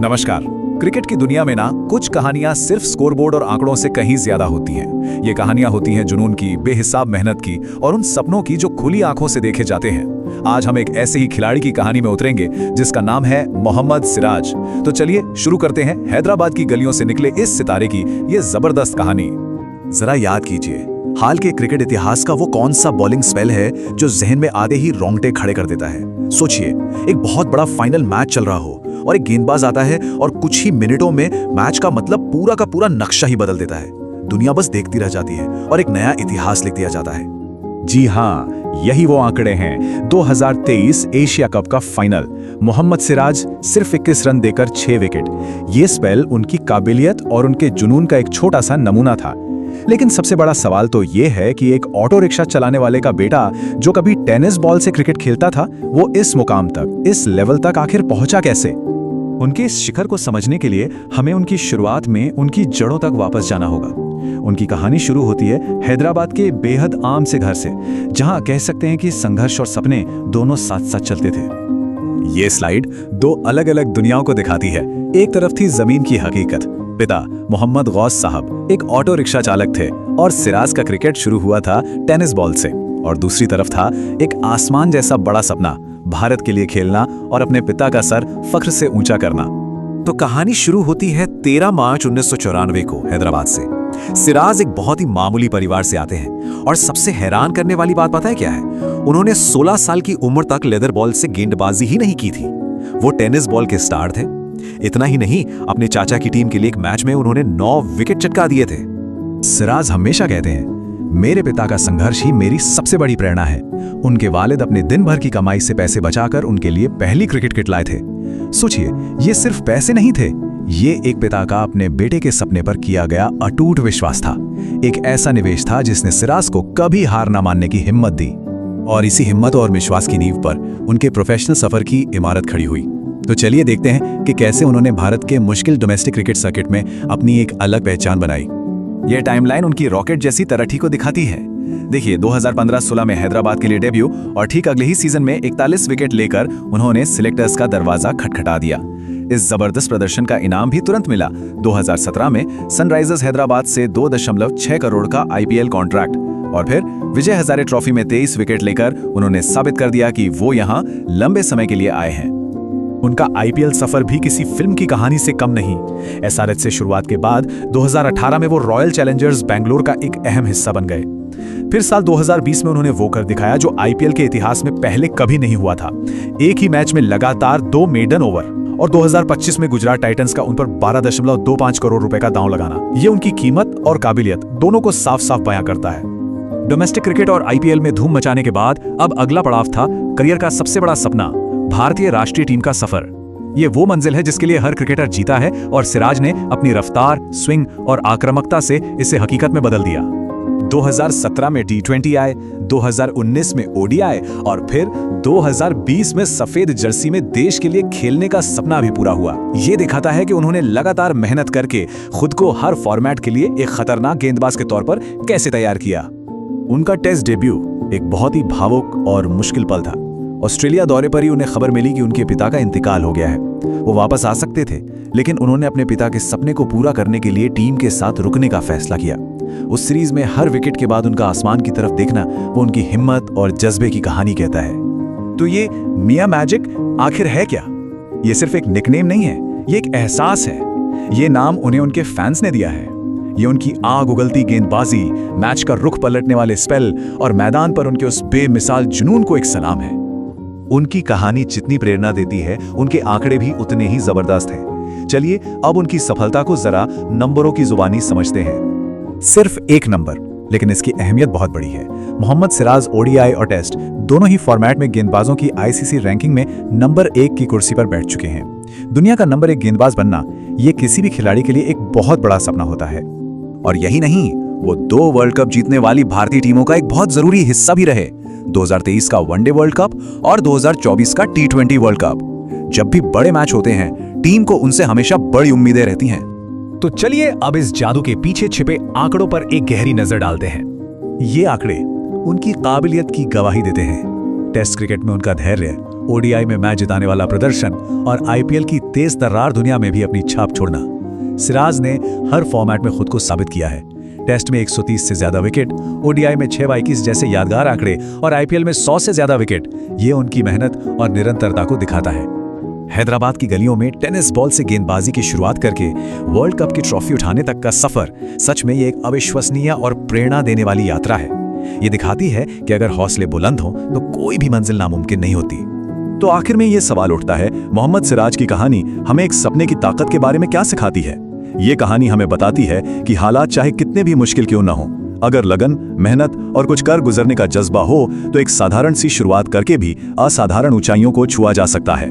नमस्कार। क्रिकेट की दुनिया में ना कुछ कहानियां सिर्फ स्कोरबोर्ड और आंकड़ों से कहीं ज्यादा होती हैं। ये कहानियां होती हैं जुनून की, बेहिसाब मेहनत की और उन सपनों की जो खुली आंखों से देखे जाते हैं। आज हम एक ऐसे ही खिलाड़ी की कहानी में उतरेंगे जिसका नाम है मोहम्मद सिराज। तो चलिए शुरू करते हैं हैदराबाद की गलियों से निकले इस सितारे की ये जबरदस्त कहानी। जरा याद कीजिए, हाल के क्रिकेट इतिहास का वो कौन सा बॉलिंग स्पेल है जो जहन में आते ही रोंगटे खड़े कर देता है। सोचिए, एक बहुत बड़ा फाइनल मैच चल रहा हो और एक गेंदबाज आता है और कुछ ही मिनटों में मैच का मतलब पूरा का पूरा नक्शा ही बदल देता है। दुनिया बस देखती रह जाती है और एक नया इतिहास लिख दिया जाता है। जी हाँ, यही वो आंकड़े हैं। 2023 एशिया कप का फाइनल। मोहम्मद सिराज सिर्फ 21 रन देकर 6 विकेट। ये स्पेल उनकी काबिलियत और उनके जुनून का एक छोटा सा नमूना था। लेकिन सबसे बड़ा सवाल तो ये है कि एक ऑटो रिक्शा चलाने वाले का बेटा जो कभी टेनिस बॉल से क्रिकेट खेलता था, वो इस मुकाम तक, इस लेवल तक आखिर पहुंचा कैसे? उनके इस शिखर को समझने के लिए हमें उनकी शुरुआत में उनकी जड़ों तक वापस जाना होगा। उनकी कहानी शुरू होती है हैदराबाद के बेहद आम से घर से, जहां कह सकते हैं कि संघर्ष और सपने दोनों साथ साथ चलते थे। ये स्लाइड दो अलग अलग दुनियाओं को दिखाती है। एक तरफ थी जमीन की हकीकत। पिता मोहम्मद गौस साहब एक ऑटो रिक्शा चालक थे और सिराज का क्रिकेट शुरू हुआ था टेनिस बॉल से। और दूसरी तरफ था एक आसमान जैसा बड़ा सपना, भारत के लिए खेलना और अपने पिता का सर फख्र से ऊंचा करना। तो कहानी शुरू होती है 13 मार्च 1994 को हैदराबाद से। सिराज एक बहुत ही मामूली परिवार से आते हैं और सबसे हैरान करने वाली बात पता है क्या है? उन्होंने 16 साल की उम्र तक लेदर बॉल से गेंदबाजी ही नहीं की थी। वो टेनिस बॉल के स्टार थे। इतना ही नहीं, अपने चाचा की टीम के लिए एक मैच में उन्होंने 9 विकेट चटका दिए थे। सिराज हमेशा कहते हैं, मेरे पिता का संघर्ष ही मेरी सबसे बड़ी प्रेरणा है। उनके वालिद अपने दिन भर की कमाई से पैसे बचाकर उनके लिए पहली क्रिकेट किट लाए थे। सोचिए, ये सिर्फ पैसे नहीं थे, ये एक पिता का अपने बेटे के सपने पर किया गया अटूट विश्वास था। एक ऐसा निवेश था जिसने सिराज को कभी हार न मानने की हिम्मत दी। और इसी हिम्मत और विश्वास की नींव पर उनके प्रोफेशनल सफर की इमारत खड़ी हुई। तो चलिए देखते हैं कि कैसे उन्होंने भारत के मुश्किल डोमेस्टिक क्रिकेट सर्किट में अपनी एक अलग पहचान बनाई। यह टाइमलाइन उनकी रॉकेट जैसी तरठी को दिखाती है। देखिए, 2015-16 में हैदराबाद के लिए डेब्यू और ठीक अगले ही सीजन में 41 विकेट लेकर उन्होंने सिलेक्टर्स का दरवाजा खटखटा दिया। इस जबरदस्त प्रदर्शन का इनाम भी तुरंत मिला। 2017 में सनराइजर्स हैदराबाद से 2.6 करोड़ का IPL कॉन्ट्रैक्ट और फिर विजय हजारे ट्रॉफी में 23 विकेट लेकर उन्होंने साबित कर दिया कि वो यहाँ लंबे समय के लिए आए हैं। उनका IPL सफर भी किसी फिल्म की कहानी से कम नहीं। SRH से शुरुआत के बाद 2018 में वो रॉयल चैलेंजर्स बेंगलोर का एक अहम हिस्सा बन गए। फिर साल 2020 में उन्होंने वो कर दिखाया जो IPL के इतिहास में पहले कभी नहीं हुआ था। एक ही मैच में लगातार 2 मेडन ओवर। और 2025 में गुजरात टाइटंस का उन पर 12.25 करोड़ रुपए का दांव लगाना, ये उनकी कीमत और काबिलियत दोनों को साफ साफ बयां करता है। डोमेस्टिक क्रिकेट और IPL में धूम मचाने के बाद अब अगला पड़ाव था करियर का सबसे बड़ा सपना, भारतीय राष्ट्रीय टीम का सफर। ये वो मंजिल है जिसके लिए हर क्रिकेटर जीता है और सिराज ने अपनी रफ्तार, स्विंग और आक्रामकता से इसे हकीकत में बदल दिया। 2017 में T20 आए, 2019 में ODI और फिर 2020 में सफेद जर्सी में देश के लिए खेलने का सपना भी पूरा हुआ। ये दिखाता है कि उन्होंने लगातार मेहनत करके खुद को हर फॉर्मेट के लिए एक खतरनाक गेंदबाज के तौर पर कैसे तैयार किया। उनका टेस्ट डेब्यू एक बहुत ही भावुक और मुश्किल पल था। ऑस्ट्रेलिया दौरे पर ही उन्हें खबर मिली कि उनके पिता का इंतकाल हो गया है। वो वापस आ सकते थे, लेकिन उन्होंने अपने पिता के सपने को पूरा करने के लिए टीम के साथ रुकने का फैसला किया। उस सीरीज में हर विकेट के बाद उनका आसमान की तरफ देखना वो उनकी हिम्मत और जज्बे की कहानी कहता है। तो ये मिया मैजिक आखिर है क्या? ये सिर्फ एक निकनेम नहीं है, ये एक एहसास है। ये नाम उन्हें उनके फैंस ने दिया है। ये उनकी आग उगलती गेंदबाजी, मैच का रुख पलटने वाले स्पेल और मैदान पर उनके उस बेमिसाल जुनून को एक सलाम है। उनकी कहानी जितनी प्रेरणा देती है, उनके आंकड़े भी उतने ही जबरदस्त हैं। चलिए अब उनकी सफलता को जरा नंबरों की जुबानी समझते हैं। सिर्फ एक नंबर, लेकिन इसकी अहमियत बहुत बड़ी है। मोहम्मद सिराज ODI और टेस्ट दोनों ही फॉर्मेट में गेंदबाजों की ICC रैंकिंग में नंबर 1 की कुर्सी पर बैठ चुके हैं। दुनिया का नंबर 1 गेंदबाज बनना ये किसी भी खिलाड़ी के लिए एक बहुत बड़ा सपना होता है। और यही नहीं, वो 2 वर्ल्ड कप जीतने वाली भारतीय टीमों का एक बहुत जरूरी हिस्सा भी रहे। 2023 का वनडे वर्ल्ड कप और 2024 का T20 वर्ल्ड कप। जब भी बड़े मैच होते हैं, टीम को उनसे हमेशा बड़ी उम्मीदें रहती हैं। तो चलिए अब इस जादू के पीछे छिपे आंकड़ों पर एक गहरी नजर डालते हैं। ये आंकड़े उनकी काबिलियत की गवाही देते हैं। टेस्ट क्रिकेट में उनका धैर्य ओडीआई में मैच जिताने वाला प्रदर्शन और आईपीएल की तेज तर्रार दुनिया में भी अपनी छाप छोड़ना। सिराज ने हर फॉर्मेट में खुद को साबित किया है। टेस्ट में 130 से ज्यादा विकेट, ओडीआई में 6/21 जैसे यादगार आंकड़े और आईपीएल में 100 से ज्यादा विकेट, ये उनकी मेहनत और निरंतरता को दिखाता है। हैदराबाद की गलियों में टेनिस बॉल से गेंदबाजी की शुरुआत करके वर्ल्ड कप की ट्रॉफी उठाने तक का सफर सच में ये एक अविश्वसनीय और प्रेरणा देने वाली यात्रा है। ये दिखाती है कि अगर हौसले बुलंद हों तो कोई भी मंजिल नामुमकिन नहीं होती। तो आखिर में ये सवाल उठता है, मोहम्मद सिराज की कहानी हमें एक सपने की ताकत के बारे में क्या सिखाती है? ये कहानी हमें बताती है कि हालात चाहे कितने भी मुश्किल क्यों ना हो, अगर लगन, मेहनत और कुछ कर गुजरने का जज्बा हो तो एक साधारण सी शुरुआत करके भी असाधारण ऊंचाइयों को छुआ जा सकता है।